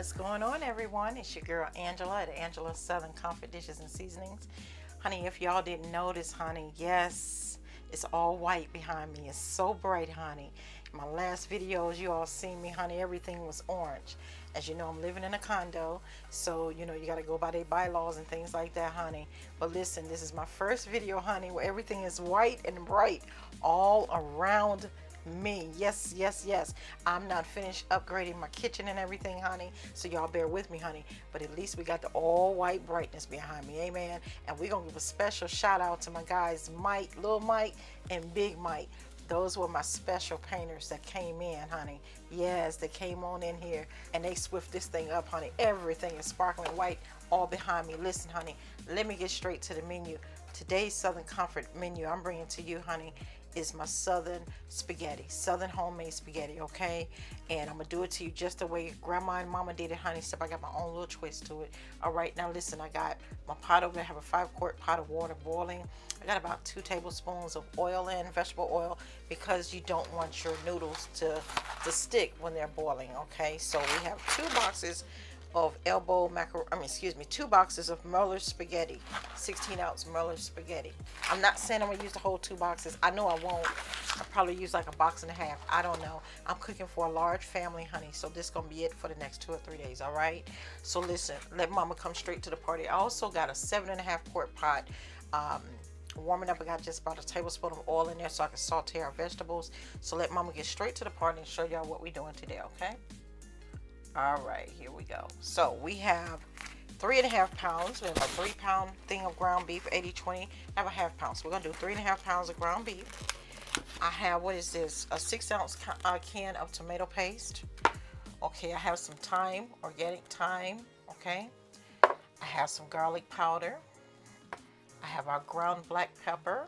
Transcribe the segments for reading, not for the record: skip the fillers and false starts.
What's going on, everyone? It's your girl Angela at Angela's Southern Comfort Dishes and Seasonings. Honey, if y'all didn't notice, honey, yes, it's all white behind me. It's so bright, honey. In my last videos, you all seen me, honey, everything was orange. As you know, I'm living in a condo, so you know you got to go by their bylaws and things like that, honey. But listen, this is my first video, honey, where everything is white and bright all around me. Yes, yes, yes. I'm not finished upgrading my kitchen and everything, honey, so y'all bear with me, honey. But at least we got the all white brightness behind me, amen. And we're gonna give a special shout out to my guys Mike, Little Mike, and Big Mike. Those were my special painters that came in, honey. Yes, they came on in here and they swift this thing up, honey. Everything is sparkling white all behind me. Listen, honey, let me get straight to the menu. Today's Southern Comfort menu I'm bringing to you, honey, is my Southern spaghetti, Southern homemade spaghetti, okay? And I'm gonna do it to you just the way Grandma and Mama did it, honey, except I got my own little twist to it. All right, now listen, I got my pot over there. I have a 5-quart pot of water boiling. I got about 2 tablespoons of oil in, vegetable oil, because you don't want your noodles to stick when they're boiling, okay? So we have 2 boxes of elbow macaroni, 2 boxes of Mueller spaghetti, 16-ounce Mueller spaghetti. I'm not saying I'm gonna use the whole 2 boxes. I know I won't. I'll probably use like a box and a half. I don't know. I'm cooking for a large family, honey, so this is gonna be it for the next 2 or 3 days, all right? So listen, let Mama come straight to the party. I also got a 7.5-quart pot warming up. I got just about a tablespoon of oil in there so I can saute our vegetables. So let Mama get straight to the party and show y'all what we're doing today, okay? All right, here we go. So we have 3.5 pounds. We have a 3-pound thing of ground beef, 80/20. I have a half pound. So we're gonna do 3.5 pounds of ground beef. I have, what is this? A 6-ounce can of tomato paste. Okay, I have some thyme, organic thyme. Okay, I have some garlic powder. I have our ground black pepper.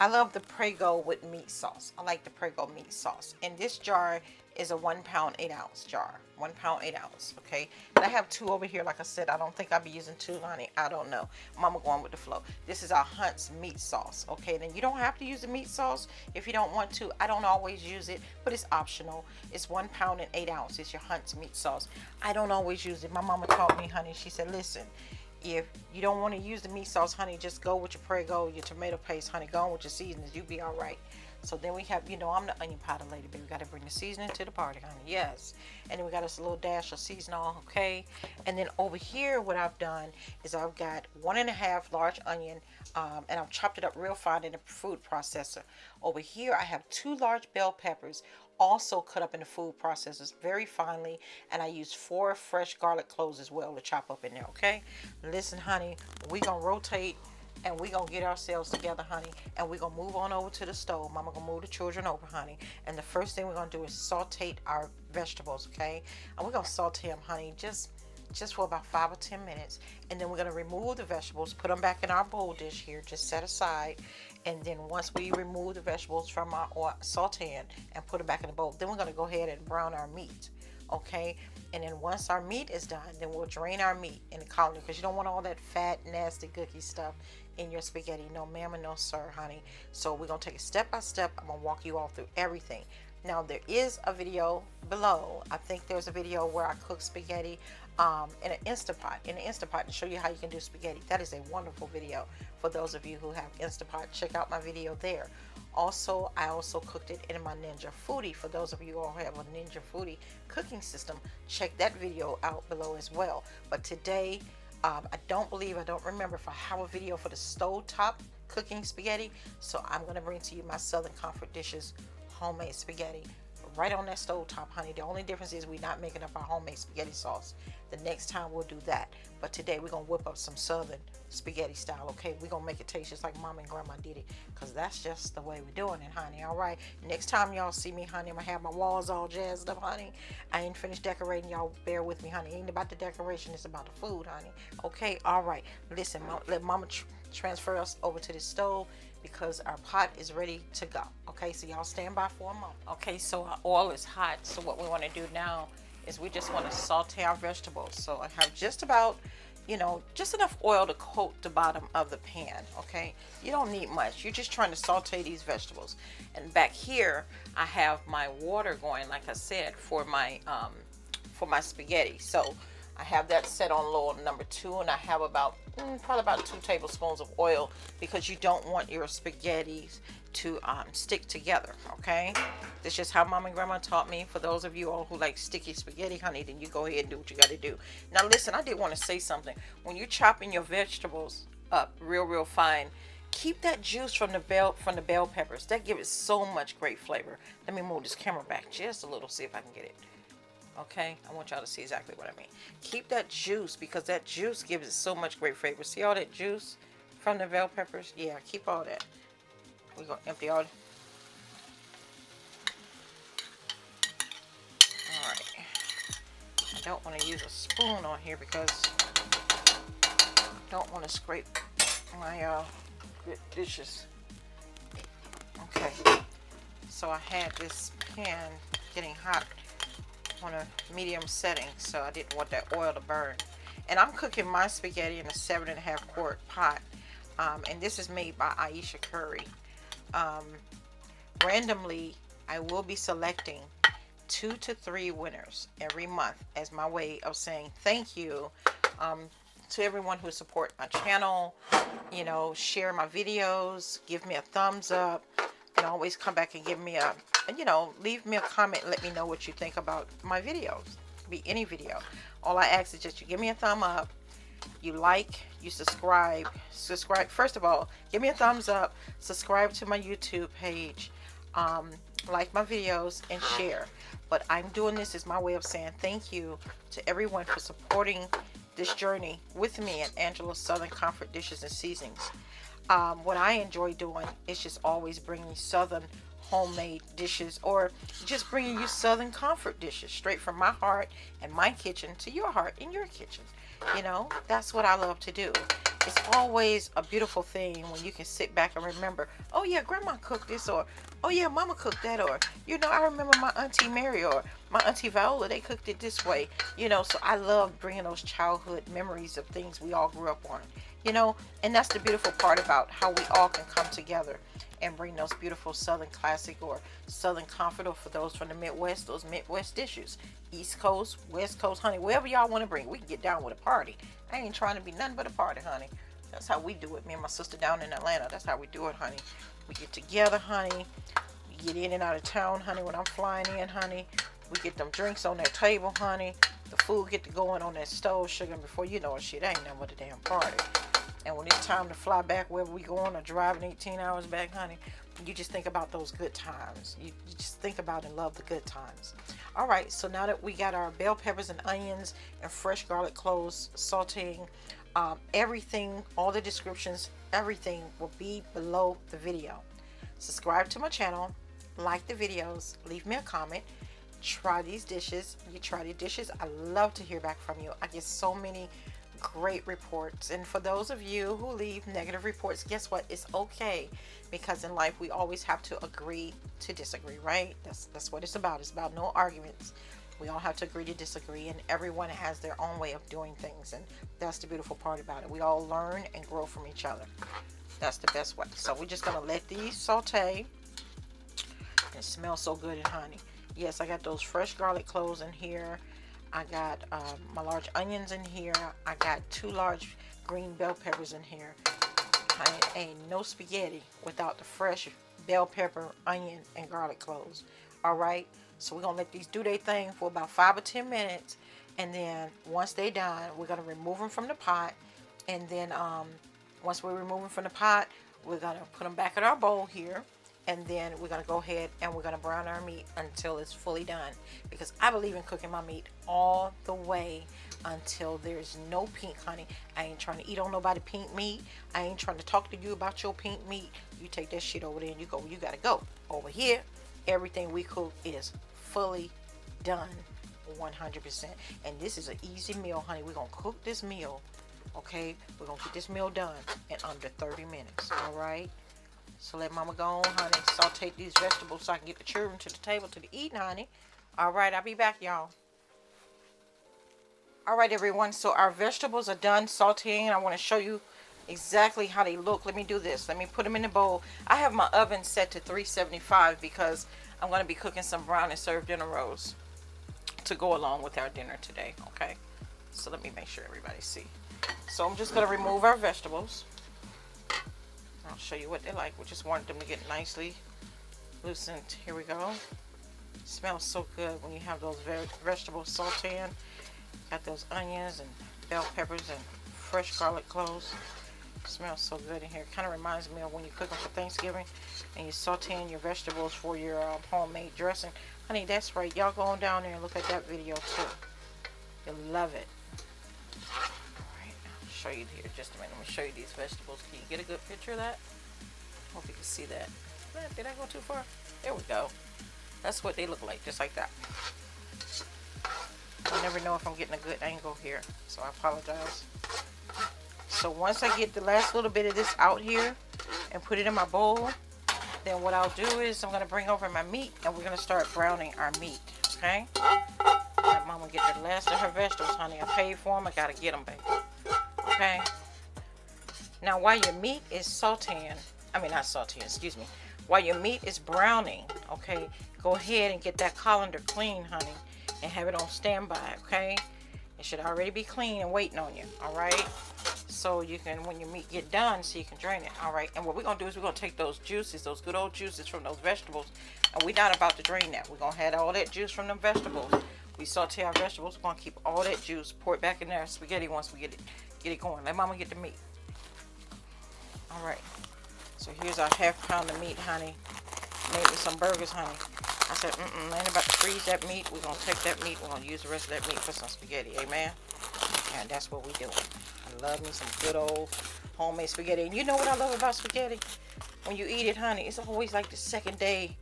I love the Prego with meat sauce. I like the Prego meat sauce. And this jar is a 1 pound 8-ounce jar. 1 pound 8 ounce. Okay. And I have 2 over here. Like I said, I don't think I'll be using 2, honey. I don't know. Mama going with the flow. This is our Hunt's meat sauce. Okay. Then you don't have to use the meat sauce if you don't want to. I don't always use it, but it's optional. It's 1 pound and 8 ounce. It's your Hunt's meat sauce. I don't always use it. My mama taught me, honey. She said, listen, if you don't want to use the meat sauce, honey, just go with your Prego, your tomato paste, honey. Go on with your seasonings. You'll be all right. So then we have, you know, I'm the onion powder lady, but we got to bring the seasoning to the party, honey. Yes. And then we got us a little dash of seasoning, okay? And then over here, what I've done is I've got 1.5 large onion, and I've chopped it up real fine in the food processor. Over here, I have 2 large bell peppers, also cut up in the food processors very finely, and I use 4 fresh garlic cloves as well to chop up in there, okay? Listen, honey, we gonna rotate and we gonna get ourselves together, honey, and we gonna move on over to the stove. Mama gonna move the children over, honey, and the first thing we're gonna do is saute our vegetables, okay? And we're gonna saute them, honey, just for about 5 or 10 minutes, and then we're going to remove the vegetables, put them back in our bowl dish here, just set aside. And then once we remove the vegetables from our sauteing and put it back in the bowl, then we're going to go ahead and brown our meat, okay? And then once our meat is done, then we'll drain our meat in the colander, because you don't want all that fat, nasty, gooky stuff in your spaghetti. No ma'am and no sir, honey. So we're going to take it step by step. I'm going to walk you all through everything. Now there is a video below. I think there's a video where I cook spaghetti in an Instapot, to show you how you can do spaghetti. That is a wonderful video for those of you who have Instapot. Check out my video there. Also, I also cooked it in my Ninja Foodie. For those of you who have a Ninja Foodie cooking system, check that video out below as well. But today, I don't remember if I have a video for the stovetop cooking spaghetti. So I'm going to bring to you my Southern Comfort Dishes homemade spaghetti right on that stove top, honey. The only difference is we're not making up our homemade spaghetti sauce. The next time we'll do that, but today we're gonna whip up some Southern spaghetti style, okay? We're gonna make it taste just like Mama and Grandma did it, because that's just the way we're doing it, honey. All right, next time y'all see me, honey, I'm gonna have my walls all jazzed up, honey. I ain't finished decorating. Y'all bear with me, honey. It ain't about the decoration, it's about the food, honey. Okay, all right, listen, let Mama transfer us over to the stove, because our pot is ready to go. Okay, so y'all stand by for a moment. Okay, so our oil is hot. So what we want to do now is we just want to saute our vegetables. So I have just about, you know, just enough oil to coat the bottom of the pan. Okay, you don't need much. You're just trying to saute these vegetables. And back here I have my water going, like I said, for for my spaghetti. So I have that set on low on number 2, and I have about probably about 2 tablespoons of oil, because you don't want your spaghettis to stick together. Okay, that's just how mom and grandma taught me. For those of you all who like sticky spaghetti, honey, then you go ahead and do what you got to do. Now listen, I did want to say something. When you're chopping your vegetables up real fine, keep that juice from the bell peppers. That gives it so much great flavor. Let me move this camera back just a little, see if I can get it. Okay, I want y'all to see exactly what I mean. Keep that juice, because that juice gives it so much great flavor. See all that juice from the bell peppers? Yeah, keep all that. We're gonna empty all. Alright. I don't want to use a spoon on here because I don't want to scrape my dishes. Okay. So I had this pan getting hot on a medium setting, so I didn't want that oil to burn. And I'm cooking my spaghetti in a 7.5 quart pot, and this is made by Aisha Curry. Randomly, I will be selecting 2 to 3 winners every month as my way of saying thank you to everyone who support my channel, you know, share my videos, give me a thumbs up, and always come back and give me a, you know, leave me a comment and let me know what you think about my videos. Be any video. All I ask is just you give me a thumb up, you like, you subscribe. First of all, give me a thumbs up, subscribe to my YouTube page, like my videos, and share. But I'm doing this as my way of saying thank you to everyone for supporting this journey with me at Angela's Southern Comfort Dishes and Seasonings. What I enjoy doing is just always bringing Southern homemade dishes, or just bringing you Southern comfort dishes straight from my heart and my kitchen to your heart in your kitchen. You know, that's what I love to do. It's always a beautiful thing when you can sit back and remember, oh yeah, grandma cooked this, or oh yeah, mama cooked that, or you know, I remember my auntie Mary or my auntie Viola, they cooked it this way. You know, so I love bringing those childhood memories of things we all grew up on. You know, and that's the beautiful part about how we all can come together and bring those beautiful Southern classic or Southern comfort, or for those from the Midwest, those Midwest dishes. East Coast, West Coast, honey, wherever y'all want to bring, we can get down with a party. I ain't trying to be nothing but a party, honey. That's how we do it. Me and my sister down in Atlanta, that's how we do it, honey. We get together, honey. We get in and out of town, honey. When I'm flying in, honey, we get them drinks on that table, honey. The food get to going on that stove, sugar, and before you know it, shit ain't nothing but a damn party. And when it's time to fly back wherever we going, or driving 18 hours back, honey, you just think about those good times. You just think about and love the good times. All right, so now that we got our bell peppers and onions and fresh garlic cloves sauteing, everything, all the descriptions, everything will be below the video. Subscribe to my channel, like the videos, leave me a comment, try these dishes. You try the dishes, I love to hear back from you. I get so many great reports, and for those of you who leave negative reports, guess what, it's okay, because in life we always have to agree to disagree, right? That's what it's about. It's about no arguments. We all have to agree to disagree, and everyone has their own way of doing things, and that's the beautiful part about it. We all learn and grow from each other. That's the best way. So we're just gonna let these saute. It smells so good and honey. Yes, I got those fresh garlic cloves in here. I got my large onions in here. I got 2 large green bell peppers in here. Ain't no spaghetti without the fresh bell pepper, onion, and garlic cloves. All right, so we're gonna let these do their thing for about 5 or 10 minutes, and then once they're done, we're gonna remove them from the pot. And then once we remove them from the pot, we're gonna put them back in our bowl here. And then we're going to go ahead and we're going to brown our meat until it's fully done. Because I believe in cooking my meat all the way until there's no pink, honey. I ain't trying to eat on nobody pink meat. I ain't trying to talk to you about your pink meat. You take that shit over there and you go where you got to go. Over here, everything we cook is fully done 100%. And this is an easy meal, honey. We're going to cook this meal, okay? We're going to get this meal done in under 30 minutes, all right? So let mama go on, honey. Saute these vegetables so I can get the children to the table to be eating, honey. All right, I'll be back, y'all. All right, everyone. So our vegetables are done sauteing. I want to show you exactly how they look. Let me do this. Let me put them in the bowl. I have my oven set to 375 because I'm going to be cooking some brown and served dinner rolls to go along with our dinner today. Okay, so let me make sure everybody see. So I'm just gonna remove our vegetables. I'll show you what they're like. We just wanted them to get nicely loosened. Here we go. It smells so good when you have those vegetables sauteing. Got those onions and bell peppers and fresh garlic cloves. It smells so good in here. Kind of reminds me of when you're cooking for Thanksgiving and you're sauteing your vegetables for your homemade dressing. Honey, that's right. Y'all go on down there and look at that video too. You'll love it. Alright, I'll show you here just a minute. Let me show you these vegetables. Can you get a good picture of that? Hope you can see that. Did I go too far? There we go. That's what they look like, just like that. I never know if I'm getting a good angle here, so I apologize. So once I get the last little bit of this out here and put it in my bowl, then what I'll do is I'm going to bring over my meat and we're going to start browning our meat, okay? Let Mama get the last of her vegetables, honey. I paid for them. I got to get them, baby. Okay? Now, while your meat is sauteing, not sauteing, excuse me. While your meat is browning, okay, go ahead and get that colander clean, honey, and have it on standby, okay? It should already be clean and waiting on you, all right? So you can, when your meat get done, so you can drain it, all right? And what we're going to do is we're going to take those juices, those good old juices from those vegetables, and we're not about to drain that. We're going to have all that juice from them vegetables. We saute our vegetables. We're going to keep all that juice, pour it back in there, spaghetti once we get it going. Let Mama get the meat. All right. So here's our half pound of meat, honey. Made me some burgers, honey. I said, I ain't about to freeze that meat. We're going to take that meat. We're going to use the rest of that meat for some spaghetti. Amen? And that's what we doing. I love me some good old homemade spaghetti. And you know what I love about spaghetti? When you eat it, honey, it's always like the second day,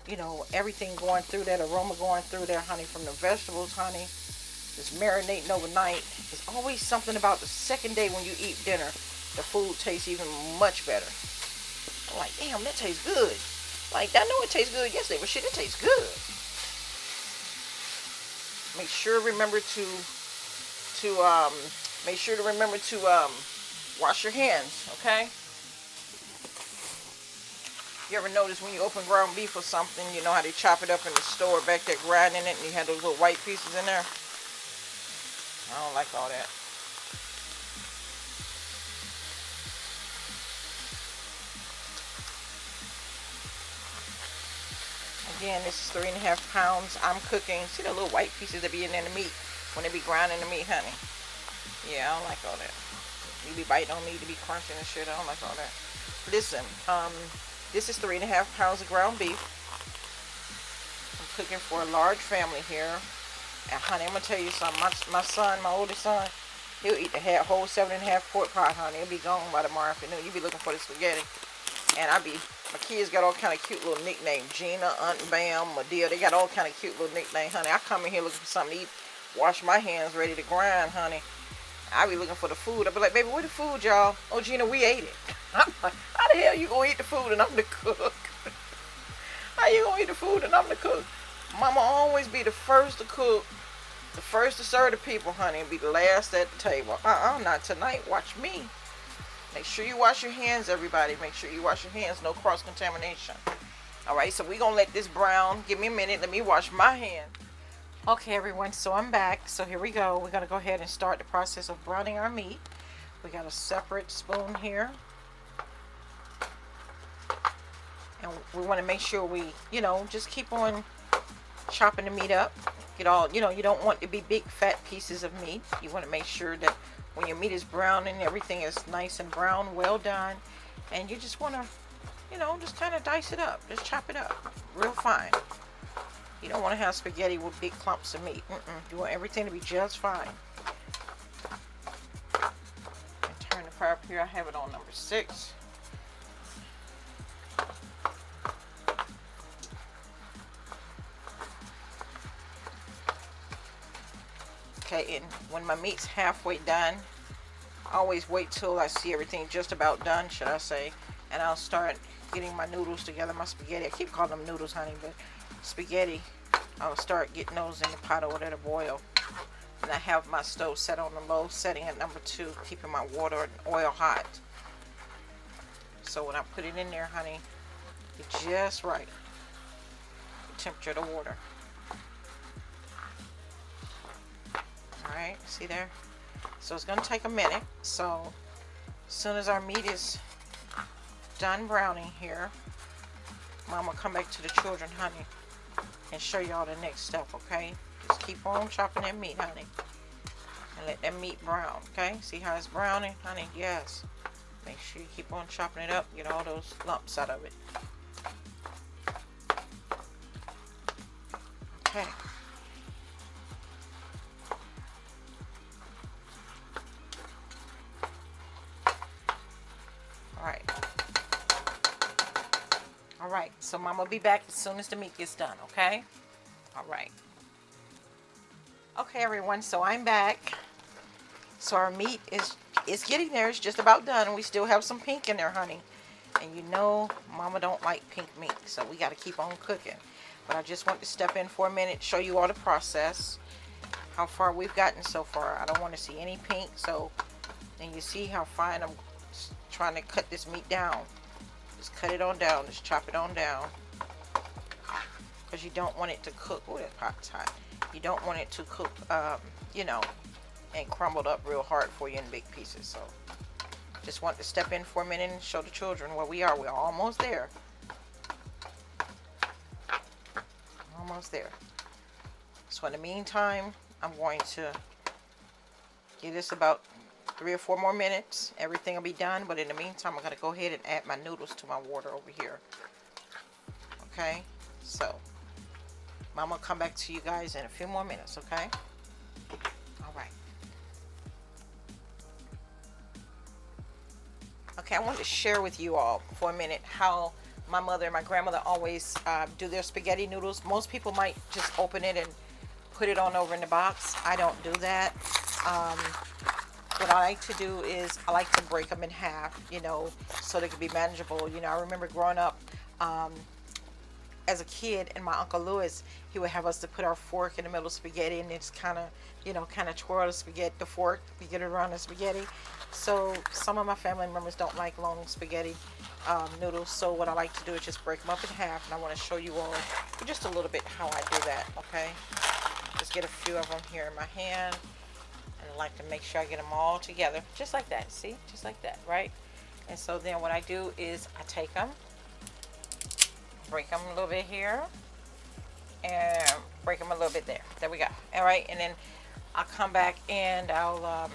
you know, everything going through that, aroma going through there, honey, from the vegetables, honey. Just marinating overnight. There's always something about the second day when you eat dinner. The food tastes even much better. I'm like, damn, that tastes good. Like, I know it tastes good yesterday, but shit, it tastes good. Make sure to remember to wash your hands, okay? You ever notice when you open ground beef or something, you know how they chop it up in the store back there grinding it, and you have those little white pieces in there? I don't like all that. Again, this is 3.5 pounds. I'm cooking. See the little white pieces that be in there, the meat when they be grinding the meat, honey? Yeah, I don't like all that. You be biting on meat to be crunching and shit. I don't like all that. Listen, this is 3.5 pounds of ground beef. I'm cooking for a large family here. And honey, I'm gonna tell you something. My son, my oldest son, he'll eat the whole 7.5 quart pot, honey. It'll be gone by tomorrow afternoon. You be looking for the spaghetti, and my kids got all kind of cute little nicknames. Gina, Aunt Bam, Madea. They got all kind of cute little nicknames, honey. I come in here looking for something to eat, wash my hands, ready to grind, honey. I be looking for the food. I be like, baby, where the food, y'all? Oh, Gina, we ate it. I'm like, how the hell you gonna eat the food and I'm the cook? How you gonna eat the food and I'm the cook? Mama always be the first to cook, the first to serve the people, honey, and be the last at the table. Not tonight. Watch me. Make sure you wash your hands, everybody. Make sure you wash your hands. No cross-contamination. All right, so we're going to let this brown. Give me a minute. Let me wash my hand. Okay, everyone, so I'm back. So here we go. We're going to go ahead and start the process of browning our meat. We got a separate spoon here. And we want to make sure we, just keep on chopping the meat up. Get all, you don't want it to be big, fat pieces of meat. You want to make sure that when your meat is brown and everything is nice and brown, well done, and you just want to, just kind of dice it up. Just chop it up real fine. You don't want to have spaghetti with big clumps of meat. You want everything to be just fine. Turn the fire up here. I have it on number 6. Okay, and when my meat's halfway done, I always wait till I see everything just about done, should I say, and I'll start getting my noodles together, my spaghetti. I keep calling them noodles, honey, but spaghetti, I'll start getting those in the pot or whatever to boil. And I have my stove set on the low setting at number 2, keeping my water and oil hot. So when I put it in there, honey, it's just right. The temperature of the water. All right, see there? So it's gonna take a minute. So as soon as our meat is done browning here, Mama come back to the children, honey, and show y'all the next step, okay? Just keep on chopping that meat, honey, and let that meat brown, okay? See how it's browning, honey? Yes. Make sure you keep on chopping it up, get all those lumps out of it. Okay. All right, so Mama will be back as soon as the meat gets done, okay? All right. Okay, everyone, so I'm back. So our meat is getting there. It's just about done. We still have some pink in there, honey. And you know Mama don't like pink meat, so we got to keep on cooking. But I just want to step in for a minute, show you all the process, how far we've gotten so far. I don't want to see any pink, so, and you see how fine I'm trying to cut this meat down. Just cut it on down, just chop it on down. Because you don't want it to cook. Oh, that pot's hot. You don't want it to cook, you know, and crumbled up real hard for you in big pieces. So, just want to step in for a minute and show the children where we are. We're almost there. Almost there. So in the meantime, I'm going to give this about 3 or 4 more minutes. Everything will be done, but in the meantime, I'm going to go ahead and add my noodles to my water over here. Okay, so Mama will come back to you guys in a few more minutes, okay? All right. Okay, I wanted to share with you all for a minute how my mother and my grandmother always do their spaghetti noodles. Most people might just open it and put it on over in the box. I don't do that. What I like to do is I like to break them in half, you know, so they can be manageable. You know, I remember growing up as a kid, and my Uncle Louis, he would have us to put our fork in the middle of spaghetti and it's kind of, you know, kind of twirl the spaghetti, the fork, to get it around the spaghetti. So some of my family members don't like long spaghetti noodles, so what I like to do is just break them up in half, and I want to show you all just a little bit how I do that, okay? Just get a few of them here in my hand, and I like to make sure I get them all together, just like that, see? Just like that, right? And so then what I do is I take them, break them a little bit here, and break them a little bit there. There we go. All right, and then I'll come back and I'll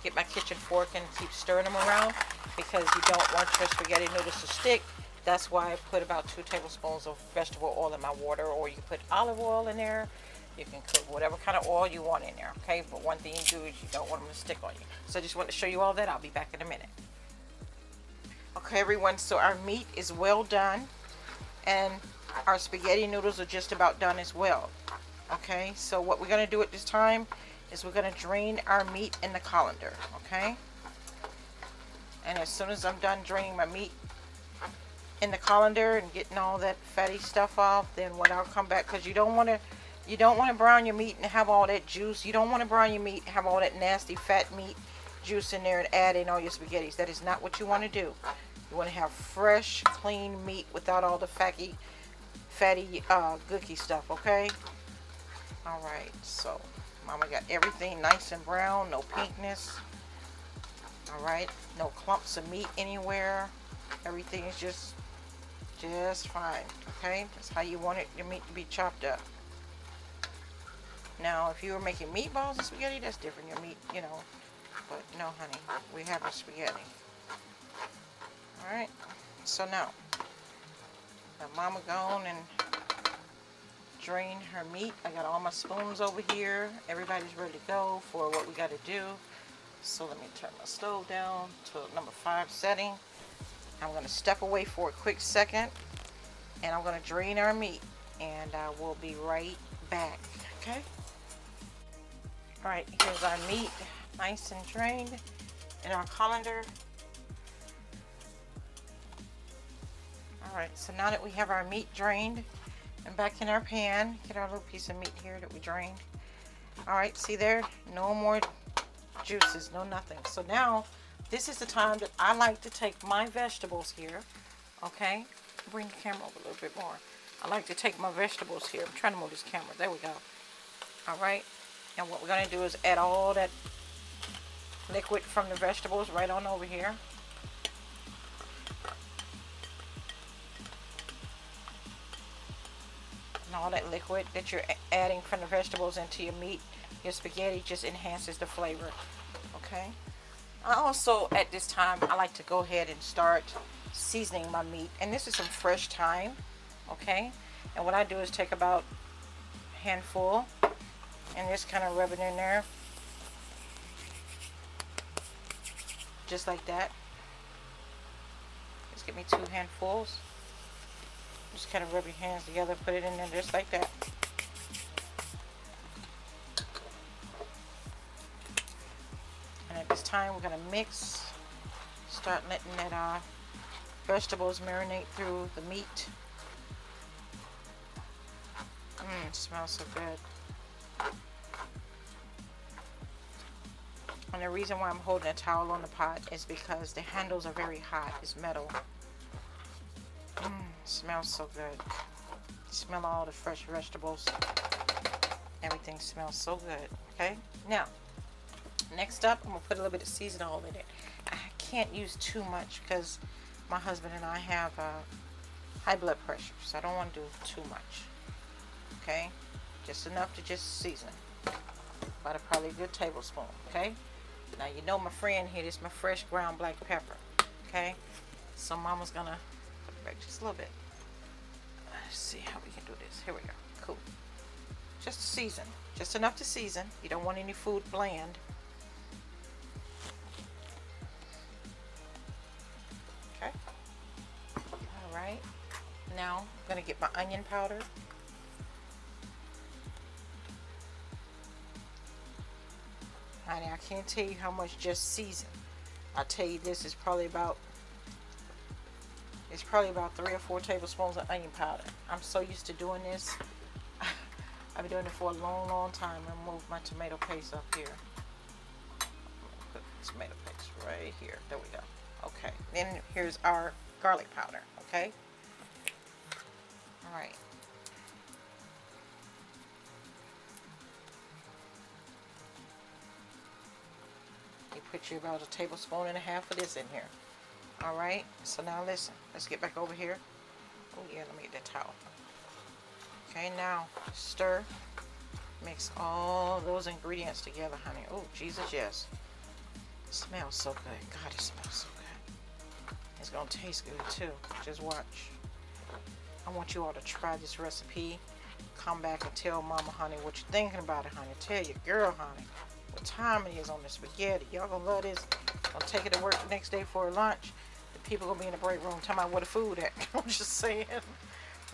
get my kitchen fork and keep stirring them around, because you don't want your spaghetti noodles to stick. That's why I put about 2 tablespoons of vegetable oil in my water, or you can put olive oil in there. You can cook whatever kind of oil you want in there, okay? But one thing you do is you don't want them to stick on you. So I just want to show you all that. I'll be back in a minute. Okay, everyone, so our meat is well done, and our spaghetti noodles are just about done as well. Okay, so what we're going to do at this time is we're going to drain our meat in the colander, okay? And as soon as I'm done draining my meat in the colander and getting all that fatty stuff off, then when I'll come back, because you don't want to brown your meat and have all that juice. You don't want to brown your meat and have all that nasty fat meat juice in there and add in all your spaghettis. That is not what you want to do. You want to have fresh, clean meat without all the fatty gooky stuff, okay? All right, so Mama got everything nice and brown, no pinkness. All right, no clumps of meat anywhere. Everything is just fine, okay? That's how you want your meat to be chopped up. Now, if you were making meatballs and spaghetti, that's different. Your meat, you know, but no, honey, we have a spaghetti. All right, so now, let Mama go on and drain her meat. I got all my spoons over here. Everybody's ready to go for what we got to do. So let me turn my stove down to number 5 setting. I'm going to step away for a quick second, and I'm going to drain our meat, and I will be right back, okay? All right, here's our meat, nice and drained in our colander. All right, so now that we have our meat drained and back in our pan, get our little piece of meat here that we drained. All right, see there? No more juices, no nothing. So now, this is the time that I like to take my vegetables here, okay? Bring the camera over a little bit more. I like to take my vegetables here. I'm trying to move this camera. There we go. All right. And what we're going to do is add all that liquid from the vegetables right on over here. And all that liquid that you're adding from the vegetables into your meat, your spaghetti, just enhances the flavor. Okay. I also, at this time, I like to go ahead and start seasoning my meat. And this is some fresh thyme. Okay. And what I do is take about a handful and just kind of rub it in there. Just like that. Just give me 2 handfuls. Just kind of rub your hands together, put it in there just like that. And at this time, we're going to mix. Start letting that vegetables marinate through the meat. It smells so good. And the reason why I'm holding a towel on the pot is because the handles are very hot. It's metal. Smells so good. Smell all the fresh vegetables. Everything smells so good. Okay. Now, next up, I'm gonna put a little bit of seasoning oil in it. I can't use too much because my husband and I have high blood pressure, so I don't want to do too much. Okay, just enough to just season. About probably a good tablespoon. Okay. Now you know my friend here. This is my fresh ground black pepper. Okay. So Mama's gonna put it back just a little bit. Let's see how we can do this. Here we go. Cool. Just to season. Just enough to season. You don't want any food bland. Okay. All right. Now I'm gonna get my onion powder. Honey, I can't tell you how much just season. I'll tell you this is probably about 3 or 4 tablespoons of onion powder. I'm so used to doing this. I've been doing it for a long time. I'm gonna move my tomato paste up here. Put tomato paste right here. There we go. Okay. Then here's our garlic powder. Okay. All right. You put you about 1.5 tablespoons of this in here. All right. So now listen. Let's get back over here. Oh yeah. Let me get that towel. Okay. Now stir. Mix all those ingredients together, honey. Oh Jesus, yes. It smells so good. God, it smells so good. It's gonna taste good too. Just watch. I want you all to try this recipe. Come back and tell Mama, honey, what you're thinking about it, honey. Tell your girl, honey, what time it is on the spaghetti. Y'all gonna love this. Gonna take it to work the next day for lunch. The people gonna be in the break room talking about where the food at. I'm just saying.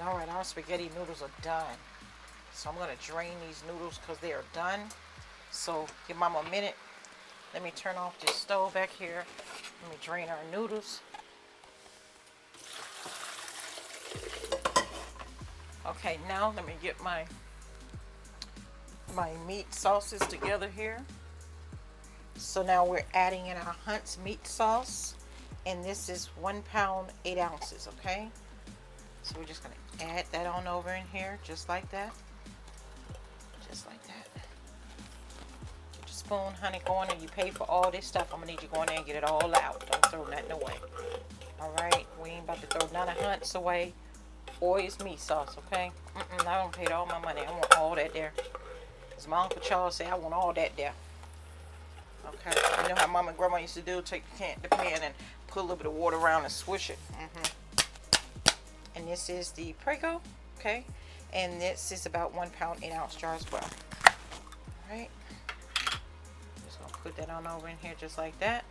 All right, our spaghetti noodles are done. So I'm gonna drain these noodles because they are done. So give Mama a minute. Let me turn off this stove back here. Let me drain our noodles. Okay, now let me get my meat sauces together here. So now we're adding in our Hunt's meat sauce, and this is 1 pound 8 ounces. Okay, so we're just gonna add that on over in here, just like that, just like that. Get your spoon, honey, going, and you pay for all this stuff. I'm gonna need you going there and get it all out. Don't throw nothing away. All right, we ain't about to throw none of Hunt's away. Or it's meat sauce, okay? I don't pay all my money. I want all that there. As my Uncle Charles said, I want all that there. Okay? You know how Mama and Grandma used to do? Take the pan and put a little bit of water around and swish it. And this is the Prego, okay? And this is about 1 pound 8 ounce jar as well. Alright. Just gonna put that on over in here just like that.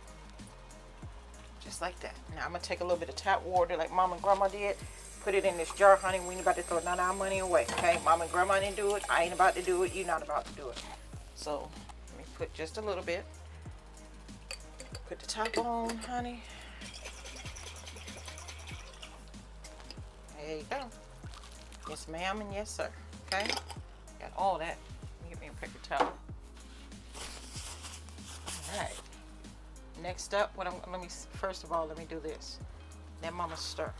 Just like that. Now I'm gonna take a little bit of tap water like Mama and Grandma did. Put it in this jar, honey. We ain't about to throw none of our money away, okay? Mama and Grandma didn't do it. I ain't about to do it. You're not about to do it. So, let me put just a little bit. Put the top on, honey. There you go. Yes, ma'am, and yes, sir. Okay? Got all that. Let me get me a paper towel. All right. Next up, first of all, let me do this. Let Mama stir.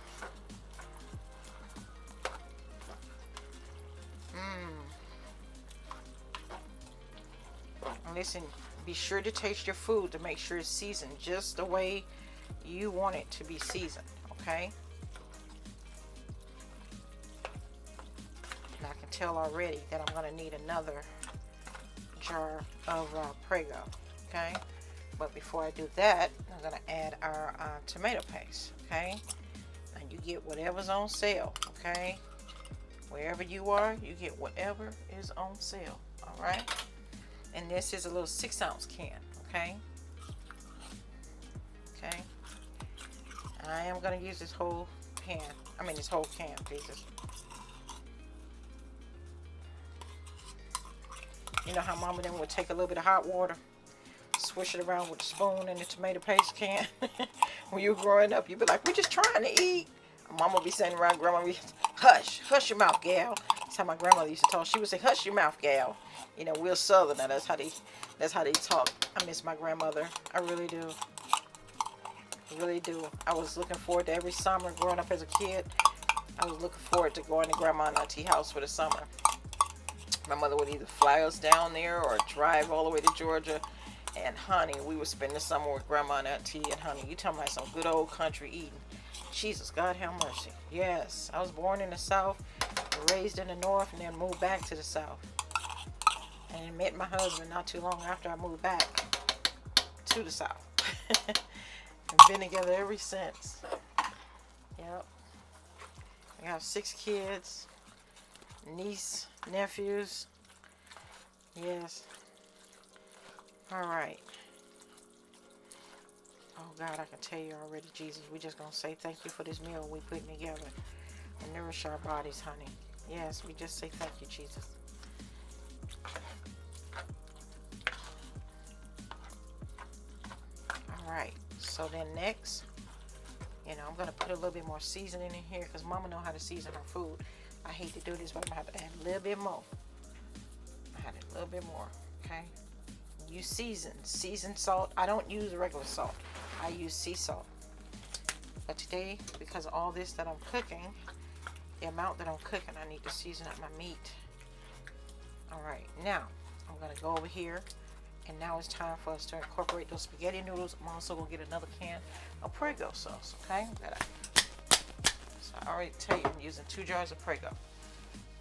listen, be sure to taste your food to make sure it's seasoned just the way you want it to be seasoned, okay? And I can tell already that I'm going to need another jar of Prego, okay? But before I do that, I'm going to add our tomato paste, okay? And you get whatever's on sale, okay? Wherever you are, you get whatever is on sale, all right? And this is a little 6-ounce can, okay? Okay. I am going to use this whole pan. This whole can, Jesus. You know how Mama then would take a little bit of hot water, swish it around with a spoon in the tomato paste can? When you were growing up, you'd be like, we're just trying to eat. Mama would be saying around, Grandma would be, hush your mouth, gal. That's how my grandmother used to talk. She would say, hush your mouth, gal. You know, we're Southern, that's how they talk. I miss my grandmother. I really do. I really do. I was looking forward to every summer growing up as a kid. I was looking forward to going to Grandma and Auntie house for the summer. My mother would either fly us down there or drive all the way to Georgia. And honey, we would spend the summer with Grandma and Auntie. And honey, you talking about some good old country eating. Jesus, God have mercy. Yes, I was born in the South, raised in the North, and then moved back to the South. And met my husband not too long after I moved back to the South. And been together ever since. Yep. I have 6 kids, niece, nephews. Yes. All right. Oh God, I can tell you already, Jesus. We're just gonna say thank you for this meal we putting together and nourish our bodies, honey. Yes, we just say thank you, Jesus. All right. So then next, I'm gonna put a little bit more seasoning in here because Mama know how to season her food. I hate to do this, but I'm gonna have to add a little bit more. I add a little bit more, okay? You seasoned salt. I don't use regular salt. I use sea salt. But today, because of all this that I'm cooking, the amount that I'm cooking, I need to season up my meat. All right, now I'm gonna go over here. And now it's time for us to incorporate those spaghetti noodles. I'm also going to get another can of Prego sauce, okay? So I already tell you I'm using 2 jars of Prego.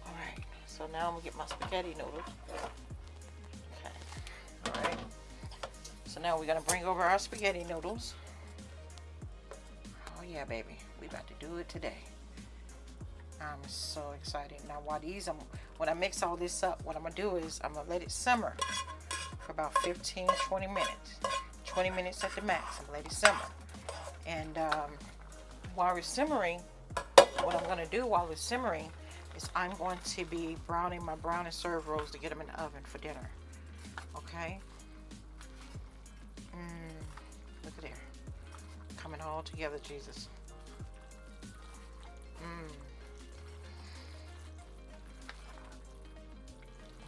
All right, so now I'm going to get my spaghetti noodles. Okay, all right. So now we're going to bring over our spaghetti noodles. Oh yeah, baby, we about to do it today. I'm so excited. Now while when I mix all this up, what I'm going to do is I'm going to let it simmer for about 15-20 minutes. 20 minutes at the max. I'm gonna let it simmer. And while it's simmering, what I'm gonna do while it's simmering is I'm going to be browning my brown and serve rolls to get them in the oven for dinner. Okay? Look at there. Coming all together, Jesus.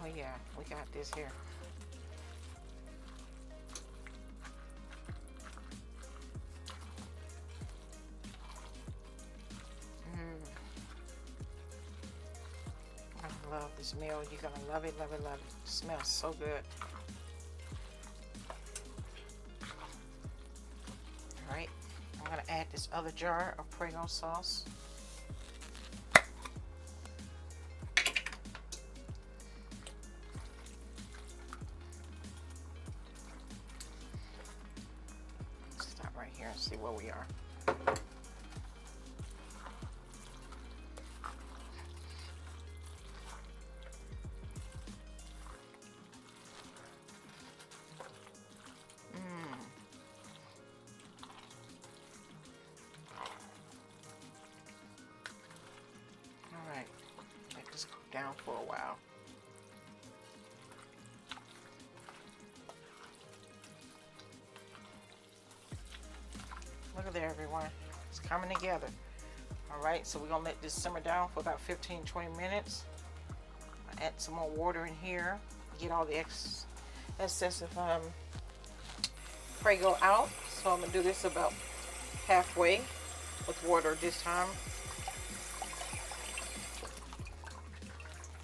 Oh yeah, we got this here. I love this meal. You're gonna love it, love it, love it. It smells so good. All right, I'm gonna add this other jar of Prego sauce. Stop right here and see where we are. Down for a while. Look at there, everyone. It's coming together. All right, so we're gonna let this simmer down for about 15-20 minutes. I'll add some more water in here. Get all the excess of Prego out. So I'm gonna do this about halfway with water this time.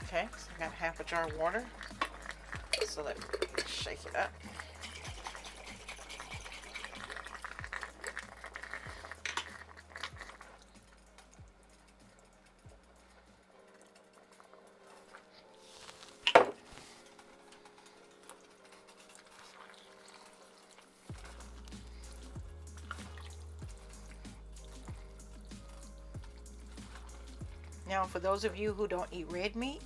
Okay, so I got half a jar of water. So let's shake it up. Now, for those of you who don't eat red meat,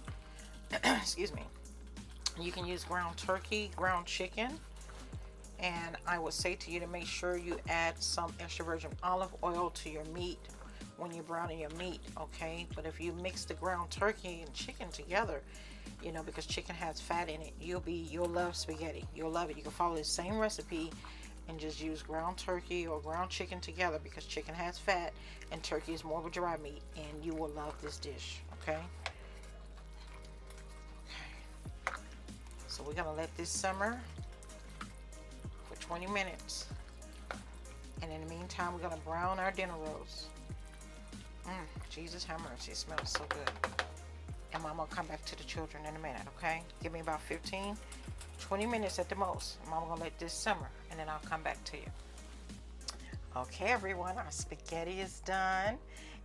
excuse me, you can use ground turkey, ground chicken, and I would say to you to make sure you add some extra virgin olive oil to your meat when you're browning your meat, okay? But if you mix the ground turkey and chicken together, you know, because chicken has fat in it, you'll love spaghetti. You'll love it. You can follow the same recipe and just use ground turkey or ground chicken together, because chicken has fat and turkey is more of a dry meat, and you will love this dish, okay? Okay. So we're gonna let this simmer for 20 minutes. And in the meantime, we're gonna brown our dinner rolls. Jesus have mercy, it smells so good. And Mama will come back to the children in a minute, okay? Give me about 15, 20 minutes at the most. Mama gonna let this simmer, and then I'll come back to you. Okay, everyone, our spaghetti is done,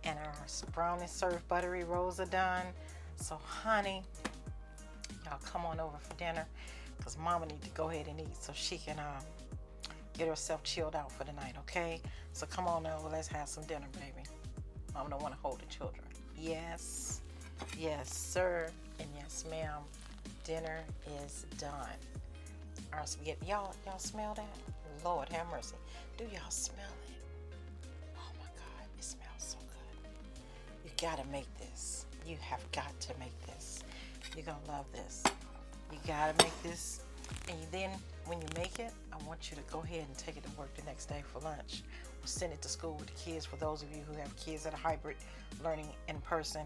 and our brown and served buttery rolls are done. So, honey, y'all come on over for dinner, because Mama need to go ahead and eat so she can get herself chilled out for the night, okay? So come on over, let's have some dinner, baby. Mama don't want to hold the children. Yes, yes, sir, and yes, ma'am. Dinner is done. Our spaghetti, y'all smell that? Lord have mercy. Do y'all smell it? Oh my God, it smells so good. You gotta make this. You have got to make this. You're gonna love this. You gotta make this, and then when you make it, I want you to go ahead and take it to work the next day for lunch. Or send it to school with the kids. For those of you who have kids that are hybrid learning in person,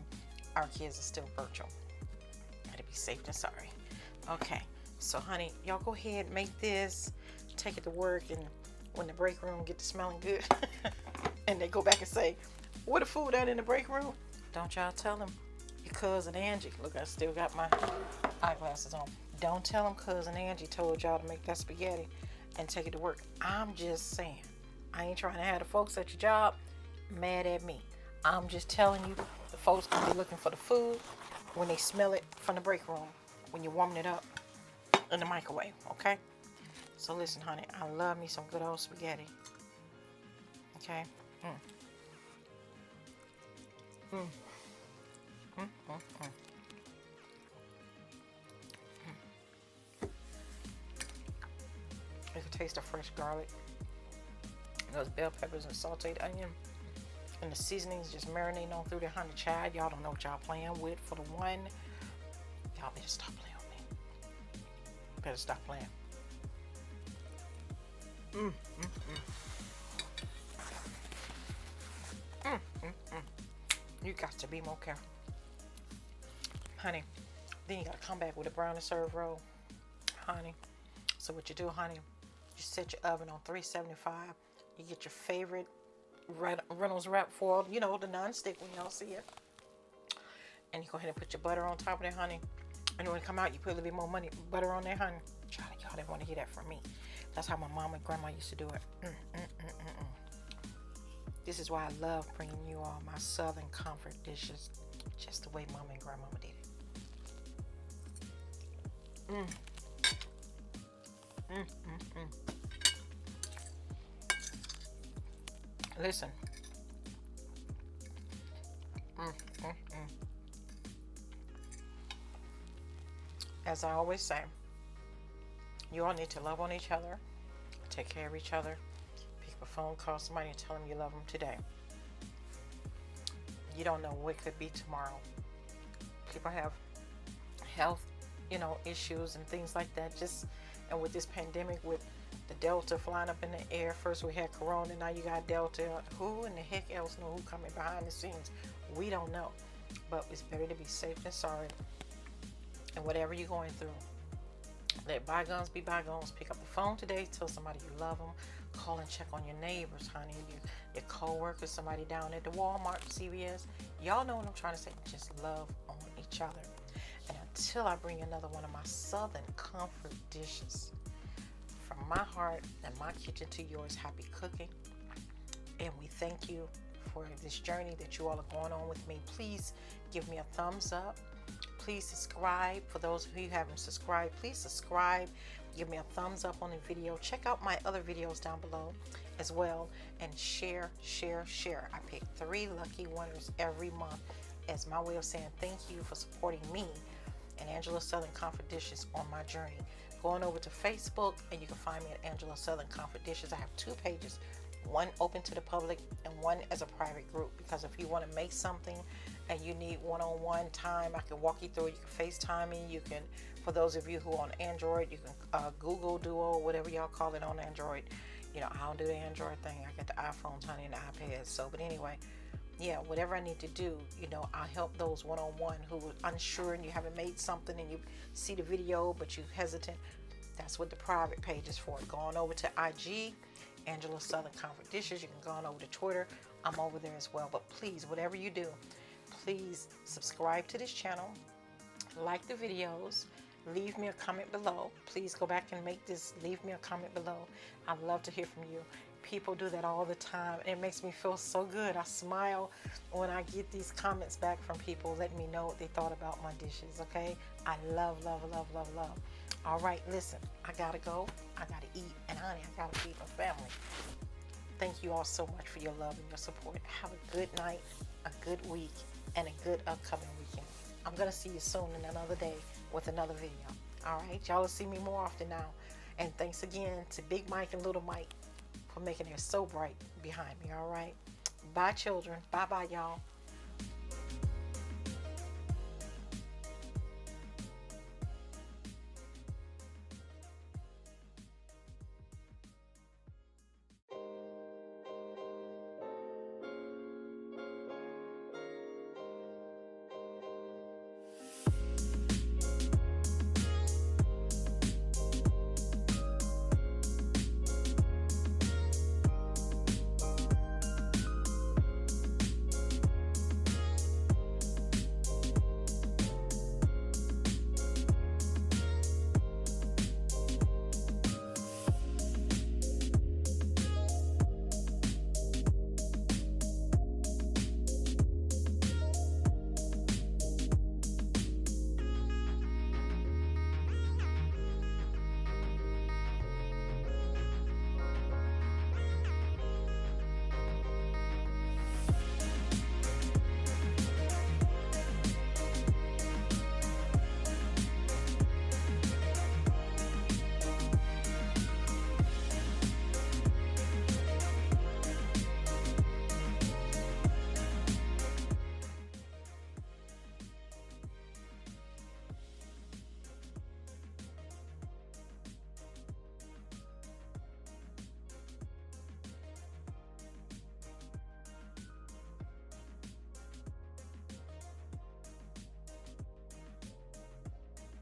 our kids are still virtual. Gotta be safe than sorry. Okay, so honey, y'all go ahead, make this, take it to work, and when the break room get to smelling good, and they go back and say, "What the food out in the break room?" Don't y'all tell them your cousin Angie. Look, I still got my eyeglasses on. Don't tell them cousin Angie told y'all to make that spaghetti and take it to work. I'm just saying, I ain't trying to have the folks at your job mad at me. I'm just telling you, the folks gonna be looking for the food when they smell it from the break room, when you're warming it up in the microwave, okay? So listen, honey, I love me some good old spaghetti. Okay? You can taste the fresh garlic, those bell peppers and sauteed onion, and the seasonings just marinating on through the honey child. Y'all don't know what y'all playing with. For the one, y'all better stop playing with me. Better stop playing. You got to be more careful, honey. Then you gotta come back with a brown and serve roll, honey. So what you do, honey, you set your oven on 375. You get your favorite Reynolds wrap foil, you know, the non-stick when y'all see it. And you go ahead and put your butter on top of it, honey. And when it come out, you put a little bit more butter on there, honey. Charlie, y'all didn't want to hear that from me. That's how my mom and grandma used to do it. This is why I love bringing you all my Southern comfort dishes, just the way Mama and Grandmama did it. Listen. As I always say, you all need to love on each other, take care of each other. Pick up a phone, call somebody and tell them you love them today. You don't know what could be tomorrow. People have health, issues and things like that. And with this pandemic, with the Delta flying up in the air, first we had Corona, now you got Delta. Who in the heck else know who coming behind the scenes? We don't know. But it's better to be safe than sorry. And whatever you're going through, let bygones be bygones. Pick up the phone today, tell somebody you love them. Call and check on your neighbors, honey, your co-workers, somebody down at the Walmart, CVS. Y'all know what I'm trying to say. Just love on each other. And I until I bring another one of my Southern comfort dishes. From my heart and my kitchen to yours, happy cooking. And we thank you for this journey that you all are going on with me. Please give me a thumbs up. Please subscribe. For those of you who haven't subscribed, please subscribe. Give me a thumbs up on the video. Check out my other videos down below as well. And share, share, share. I pick 3 lucky winners every month as my way of saying thank you for supporting me and Angela Southern Comfort Dishes on my journey. Going over to Facebook, and you can find me at Angela Southern Comfort Dishes. I have 2 pages, one open to the public and one as a private group, because if you want to make something and you need one-on-one time, I can walk you through it. You can FaceTime me. You can, for those of you who are on Android, you can Google Duo, whatever y'all call it on Android. You know, I don't do the Android thing. I got the iPhones, honey, and the iPads. So, but anyway, yeah, whatever I need to do, you know, I'll help those one-on-one who are unsure and you haven't made something and you see the video but you're hesitant. That's what the private page is for. Go on over to IG, Angela Southern Comfort Dishes. You can go on over to Twitter. I'm over there as well. But please, whatever you do, please subscribe to this channel, like the videos, leave me a comment below. Please go back and make this, leave me a comment below. I'd love to hear from you. People do that all the time. It makes me feel so good. I smile when I get these comments back from people letting me know what they thought about my dishes, okay? I love, love, love, love, love. All right, listen, I gotta go. I gotta eat, and honey, I gotta feed my family. Thank you all so much for your love and your support. Have a good night, a good week, and a good upcoming weekend. I'm gonna see you soon in another day with another video. All right, y'all will see me more often now. And thanks again to Big Mike and Little Mike for making it so bright behind me. All right, bye children. Bye bye y'all.